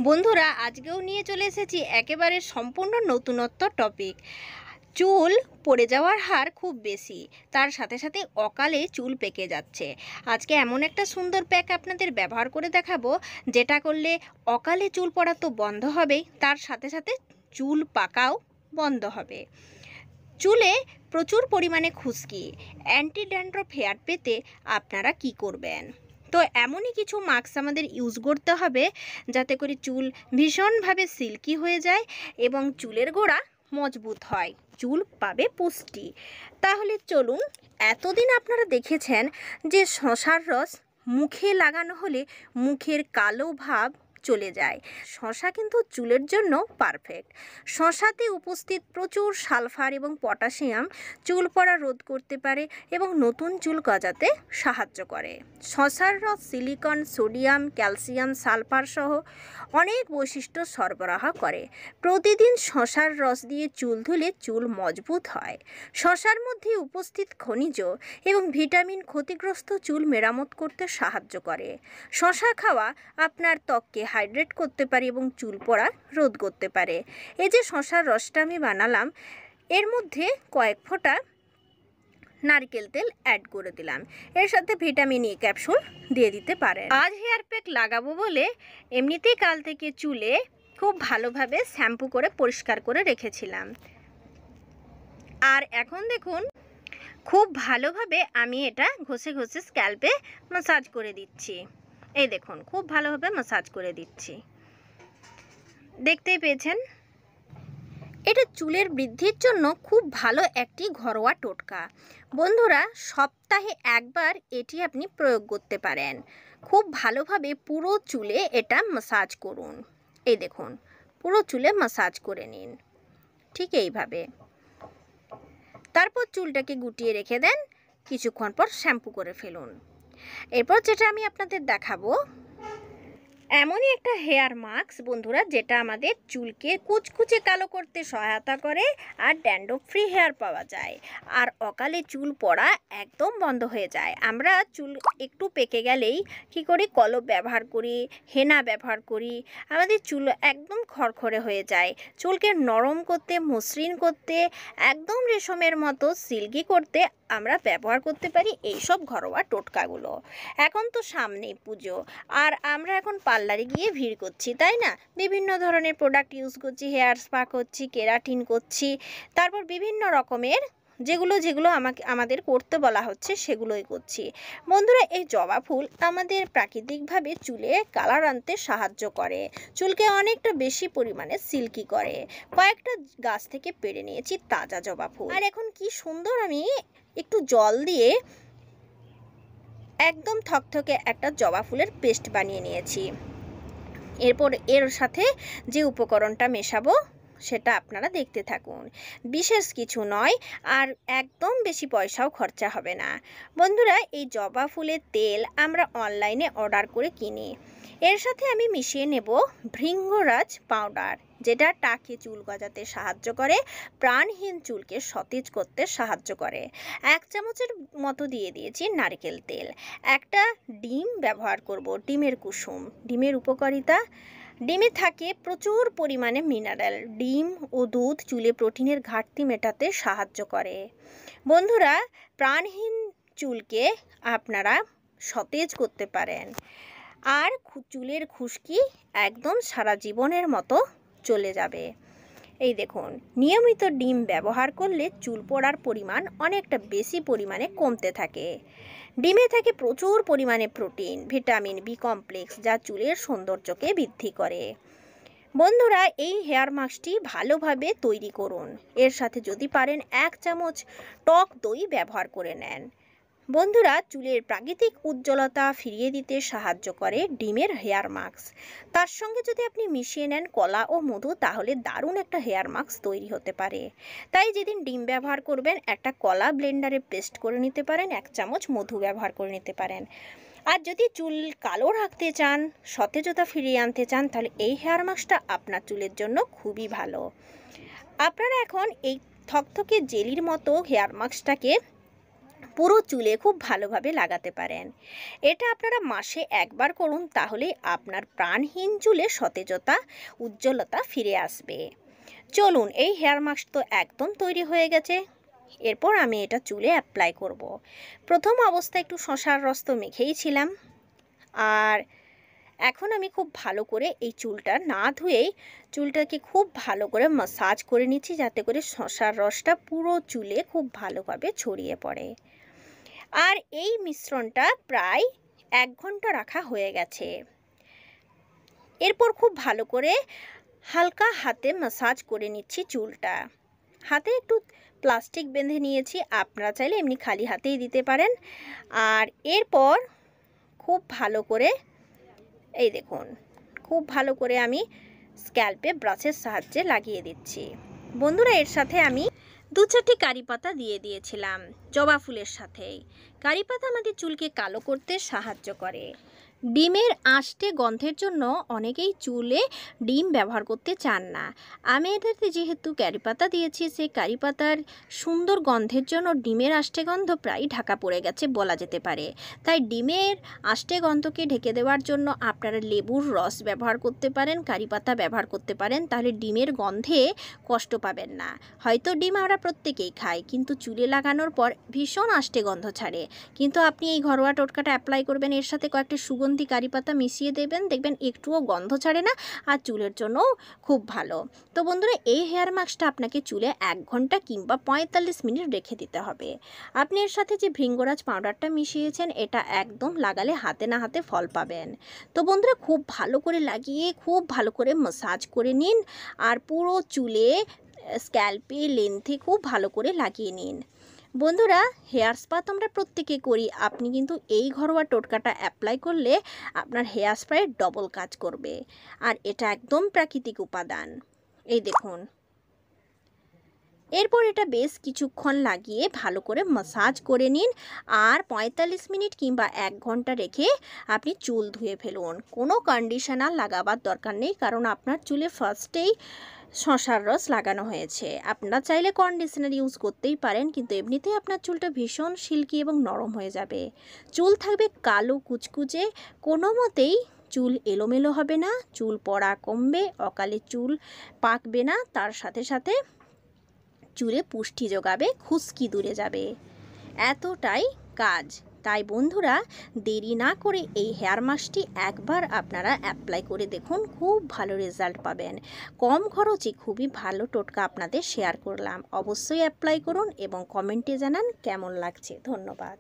বন্ধুরা, আজকেও নিয়ে চলে এসেছি একেবারে সম্পূর্ণ নতুনত্ব টপিক। চুল পড়ে যাওয়ার হার খুব বেশি, তার সাথে সাথে অকালে চুল পেকে যাচ্ছে। আজকে এমন একটা সুন্দর প্যাক আপনাদের ব্যবহার করে দেখাবো, যেটা করলে অকালে চুল পড়া তো বন্ধ হবেই, তার সাথে সাথে চুল পাকাও বন্ধ হবে। চুলে প্রচুর পরিমাণে খুশকি, অ্যান্টি ড্যান্ড্রফ হেয়ার পেতে আপনারা কি করবেন? তো এমনই কিছু মাস্ক আমাদের ইউজ করতে হবে যাতে করে চুল ভীষণভাবে সিল্কি হয়ে যায় এবং চুলের গোড়া মজবুত হয়, চুল পাবে পুষ্টি। তাহলে চলুন, এতদিন আপনারা দেখেছেন যে শসার রস মুখে লাগানো হলে মুখের কালো ভাব চলে যায়। শসা কিন্তু চুলের জন্য পারফেক্ট। শসাতে উপস্থিত প্রচুর সালফার এবং পটাশিয়াম চুল পড়া রোধ করতে পারে এবং নতুন চুল গজাতে সাহায্য করে। শসার রস সিলিকন, সোডিয়াম, ক্যালসিয়াম, সালফার সহ অনেক বৈশিষ্ট্য সরবরাহ করে। প্রতিদিন শসার রস দিয়ে চুল ধুলে চুল মজবুত হয়। শসার মধ্যে উপস্থিত খনিজ এবং ভিটামিন ক্ষতিগ্রস্ত চুল মেরামত করতে সাহায্য করে। শসা খাওয়া আপনার ত্বককে হাইড্রেট করতে পারে এবং চুল পড়া রোধ করতে পারে। এই যে শসার রসটা আমি বানালাম, এর মধ্যে কয়েক ফোঁটা নারকেল তেল অ্যাড করে দিলাম, এর সাথে ভিটামিন ই ক্যাপসুল দিয়ে দিতে পারেন। আজ হেয়ার প্যাক লাগাবো বলে এমনিতেই কাল থেকে চুলে খুব ভালোভাবে শ্যাম্পু করে পরিষ্কার করে রেখেছিলাম, আর এখন দেখুন খুব ভালোভাবে আমি এটা ঘষে ঘষে স্ক্যাল্পে ম্যাসাজ করে দিচ্ছি। এই দেখুন, খুব ভালোভাবে ম্যাসাজ করে দিচ্ছি, দেখতেই পেয়েছেন। এটা চুলের বৃদ্ধির জন্য খুব ভালো একটি ঘরোয়া টোটকা। বন্ধুরা, সপ্তাহে একবার এটি আপনি প্রয়োগ করতে পারেন। খুব ভালোভাবে পুরো চুলে এটা ম্যাসাজ করুন। এই দেখুন, পুরো চুলে ম্যাসাজ করে নিন, ঠিক এইভাবে। তারপর চুলটাকে গুটিয়ে রেখে দেন, কিছুক্ষণ পর শ্যাম্পু করে ফেলুন। এরপর যেটা আমি আপনাদের দেখাবো, এমনই একটা হেয়ার মাস্ক বন্ধুরা, যেটা আমাদের চুলকে কুচকুচে কালো করতে সহায়তা করে আর ড্যান্ড্রফ ফ্রি হেয়ার পাওয়া যায়, আর অকালে চুল পড়া একদম বন্ধ হয়ে যায়। আমরা চুল একটু পেকে গেলেই কি করি, কলপ ব্যবহার করি, হেনা ব্যবহার করি, আমাদের চুল একদম খড়খড়ে হয়ে যায়। চুলকে নরম করতে, মসৃণ করতে, একদম রেশমের মতো সিল্কি করতে আমরা ব্যবহার করতে পারি এইসব ঘরোয়া টোটকাগুলো। এখন তো সামনেই পুজো, আর আমরা এখন পার্লারে গিয়ে ভিড় করছি, তাই না? বিভিন্ন ধরনের প্রোডাক্ট ইউজ করছি, হেয়ার স্পা করছি, কেরাটিন করছি, তারপর বিভিন্ন রকমের যেগুলো আমাদের করতে বলা হচ্ছে সেগুলোই করছি। বন্ধুরা, এই জবা ফুল আমাদের প্রাকৃতিকভাবে চুলে কালার আনতে সাহায্য করে, চুলকে অনেকটা বেশি পরিমাণে সিল্কি করে। কয়েকটা গাছ থেকে পেড়ে নিয়েছি তাজা জবা ফুল, আর এখন কি সুন্দর আমি একটু জল দিয়ে একদম থকথকে একটা জবা ফুলের পেস্ট বানিয়ে নিয়েছি। এরপর এর সাথে যে উপকরণটা মেশাবো সেটা আপনারা দেখতে থাকুন। বিশেষ কিছু নয়, আর একদম বেশি পয়সাও খরচা হবে না। বন্ধুরা, এই জবা ফুলের তেল আমরা অনলাইনে অর্ডার করে কিনি। এর সাথে আমি মিশিয়ে নেব ভৃঙ্গরাজ পাউডার, যেটা টাকে চুল গজাতে সাহায্য করে, প্রাণহীন চুলকে সতেজ করতে সাহায্য করে। 1 চামচের মতো দিয়ে দিয়েছি নারকেল তেল। একটা ডিম ব্যবহার করব, ডিমের কুসুম। ডিমের উপকারিতা, ডিমে থাকে প্রচুর পরিমাণে মিনারেল। ডিম ও দুধ চুলে প্রোটিনের ঘাটতি মেটাতে সাহায্য করে। বন্ধুরা, প্রাণহীন চুলকে আপনারা সতেজ করতে পারেন, আর চুলের খুশকি একদম সারা জীবনের মতো চলে যাবে। এই দেখুন, নিয়মিত ডিম ব্যবহার করলে চুল পড়ার পরিমাণ অনেকটা বেশি পরিমাণে কমতে থাকে। ডিমে থাকে প্রচুর পরিমাণে প্রোটিন, ভিটামিন বি কমপ্লেক্স, যা চুলের সৌন্দর্যকে বৃদ্ধি করে। বন্ধুরা, এই হেয়ার মাস্কটি ভালোভাবে তৈরি করুন। এর সাথে যদি পারেন 1 চামচ টক দই ব্যবহার করে নেন। বন্ধুরা, চুলের প্রাকৃতিক উজ্জ্বলতা ফিরিয়ে দিতে সাহায্য করে ডিমের হেয়ার মাস্ক। তার সঙ্গে যদি আপনি মিশিয়ে নেন কলা ও মধু, তাহলে দারুণ একটা হেয়ার মাস্ক তৈরি হতে পারে। তাই যেদিন ডিম ব্যবহার করবেন, একটা কলা ব্লেন্ডারে পেস্ট করে নিতে পারেন, 1 চামচ মধু ব্যবহার করে নিতে পারেন। আর যদি চুল কালো রাখতে চান, সতেজতা ফিরিয়ে আনতে চান, তাহলে এই হেয়ার মাস্কটা আপনার চুলের জন্য খুবই ভালো। আপনারা এখন এই থকথকে জেলির মতো হেয়ার মাস্কটাকে পুরো চুলে খুব ভালোভাবে লাগাতে পারেন। এটা আপনারা মাসে একবার করুন, তাহলে আপনার প্রাণহীন চুলে সতেজতা, উজ্জ্বলতা ফিরে আসবে। চলুন, এই হেয়ার মাস্ক তো একদম তৈরি হয়ে গেছে। এরপর আমি এটা চুলে অ্যাপ্লাই করব। প্রথম অবস্থায় একটু শসার রস তো মেখেইছিলাম, আর এখন আমি খুব ভালো করে এই চুলটা না ধুয়েই চুলটাকে খুব ভালো করে মাসাজ করে নিচ্ছি, যাতে করে শসার রসটা পুরো চুলে খুব ভালোভাবে ছড়িয়ে পড়ে। আর এই মিশ্রণটা প্রায় 1 ঘন্টা রাখা হয়ে গেছে। এরপর খুব ভালো করে হালকা হাতে মাসাজ করে নিচ্ছি চুলটা। হাতে একটু প্লাস্টিক বেঁধে নিয়েছি, আপনারা চাইলে এমনি খালি হাতেই দিতে পারেন। আর এরপর খুব ভালো করে, এই দেখুন, খুব ভালো করে আমি স্ক্যাল্পে ব্রাশের সাহায্যে লাগিয়ে দিচ্ছি। বন্ধুরা, এর সাথে আমি 2-4টি কারি পাতা দিয়ে দিয়েছিলাম জবা ফুলের সাথেই। কারি পাতা আমাদের চুলকে কালো করতে সাহায্য করে। ডিমের আঁশটে গন্ধের জন্য অনেকেই চুলে ডিম ব্যবহার করতে চান না। আমি এটাতে যেহেতু কারি পাতা দিয়েছি, সেই কারি পাতার সুন্দর গন্ধের জন্য ডিমের আঁশটে গন্ধ প্রায় ঢাকা পড়ে গেছে বলা যেতে পারে। তাই ডিমের আঁশটে গন্ধকে ঢেকে দেওয়ার জন্য আপনারা লেবুর রস ব্যবহার করতে পারেন, কারি পাতা ব্যবহার করতে পারেন, তাহলে ডিমের গন্ধে কষ্ট পাবেন না। হয়তো ডিম আমরা প্রত্যেকেই খাই, কিন্তু চুলে লাগানোর পর ভীষণ আঁশটে গন্ধ ছাড়ে। কিন্তু আপনি এই ঘরোয়া টোটকাটা অ্যাপ্লাই করবেন, এর সাথে কয়েকটা সুগন্ধি কারি পাতা মিশিয়ে দেবেন, দেখবেন একটুও গন্ধ ছাড়ে না, আর চুলের জন্যও খুব ভালো। তো বন্ধুরা, এই হেয়ার মাস্কটা আপনাকে চুলে 1 ঘন্টা কিংবা 45 মিনিট রেখে দিতে হবে। আপনি এর সাথে যে ভৃঙ্গরাজ পাউডারটা মিশিয়েছেন, এটা একদম লাগালে হাতে না হাতে ফল পাবেন। তো বন্ধুরা, খুব ভালো করে লাগিয়ে খুব ভালো করে মাসাজ করে নিন, আর পুরো চুলে স্ক্যাল্পে লেন্থে খুব ভালো করে লাগিয়ে নিন। বন্ধুরা, হেয়ার স্পা তো আমরা প্রত্যেকে করি, আপনি কিন্তু এই ঘরোয়া টোটকাটা অ্যাপ্লাই করলে আপনার হেয়ার স্প্রায় ডবল কাজ করবে। আর এটা একদম প্রাকৃতিক উপাদান, এই দেখুন। এরপর এটা বেশ কিছুক্ষণ লাগিয়ে ভালো করে মাসাজ করে নিন, আর 45 মিনিট কিংবা 1 ঘন্টা রেখে আপনি চুল ধুয়ে ফেলুন। কোনো কন্ডিশনার লাগাবার দরকার নেই, কারণ আপনার চুলে ফার্স্টেই শসার রস লাগানো হয়েছে। আপনারা চাইলে কন্ডিশনার ইউজ করতেই পারেন, কিন্তু এমনিতেই আপনার চুলটা ভীষণ সিল্কি এবং নরম হয়ে যাবে। চুল থাকবে কালো কুচকুচে, কোনো মতেই চুল এলোমেলো হবে না, চুল পড়া কমবে, অকালে চুল পাকবে না, তার সাথে সাথে চুলে পুষ্টি যোগাবে, খুশকি দূরে যাবে। এতটাই কাজ। তাই বন্ধুরা, দেরি না করে এই হেয়ার মাস্কটি একবার আপনারা অ্যাপ্লাই করে দেখুন, খুব ভালো রেজাল্ট পাবেন। কম খরচে খুবই ভালো টোটকা আপনাদের শেয়ার করলাম। অবশ্যই অ্যাপ্লাই করুন এবং কমেন্টে জানান কেমন লাগছে। ধন্যবাদ।